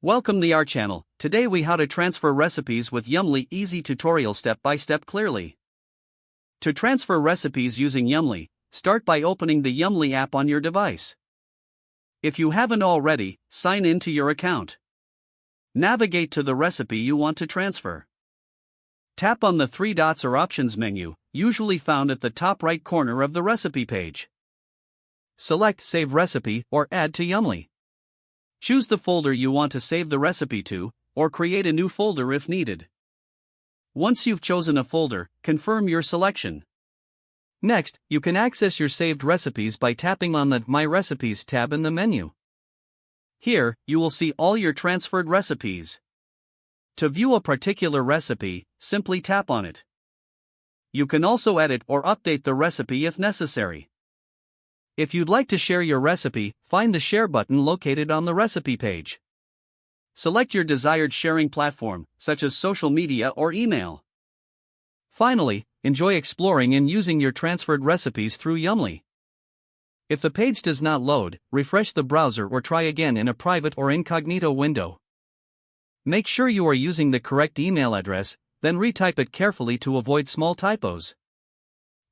Welcome to our channel. Today we how to transfer recipes with Yumly easy tutorial step by step clearly. To transfer recipes using Yumly, start by opening the Yumly app on your device. If you haven't already, sign in to your account. Navigate to the recipe you want to transfer. Tap on the three dots or options menu, usually found at the top right corner of the recipe page. Select Save Recipe or Add to Yumly. Choose the folder you want to save the recipe to, or create a new folder if needed. Once you've chosen a folder, confirm your selection. Next, you can access your saved recipes by tapping on the My Recipes tab in the menu. Here, you will see all your transferred recipes. To view a particular recipe, simply tap on it. You can also edit or update the recipe if necessary. If you'd like to share your recipe, find the Share button located on the recipe page. Select your desired sharing platform, such as social media or email. Finally, enjoy exploring and using your transferred recipes through Yumly. If the page does not load, refresh the browser or try again in a private or incognito window. Make sure you are using the correct email address, then retype it carefully to avoid small typos.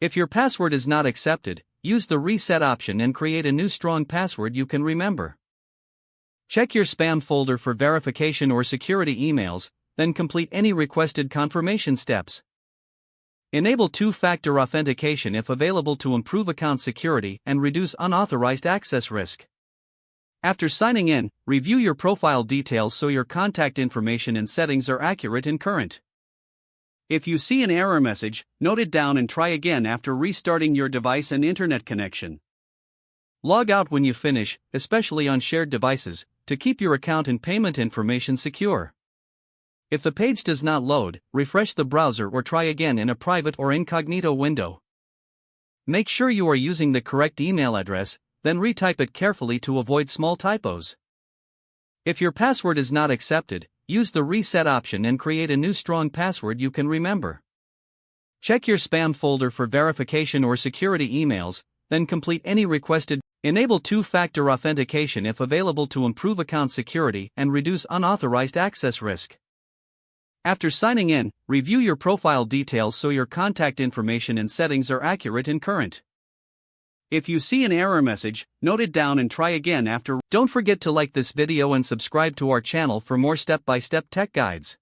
If your password is not accepted, use the reset option and create a new strong password you can remember. Check your spam folder for verification or security emails, then complete any requested confirmation steps. Enable two-factor authentication if available to improve account security and reduce unauthorized access risk. After signing in, review your profile details so your contact information and settings are accurate and current. If you see an error message, note it down and try again after restarting your device and internet connection. Log out when you finish, especially on shared devices, to keep your account and payment information secure. If the page does not load, refresh the browser or try again in a private or incognito window. Make sure you are using the correct email address, then retype it carefully to avoid small typos. If your password is not accepted, use the reset option and create a new strong password you can remember. Check your spam folder for verification or security emails, then complete any requested. Enable two-factor authentication if available to improve account security and reduce unauthorized access risk. After signing in, review your profile details so your contact information and settings are accurate and current. If you see an error message, note it down and try again after. Don't forget to like this video and subscribe to our channel for more step-by-step tech guides.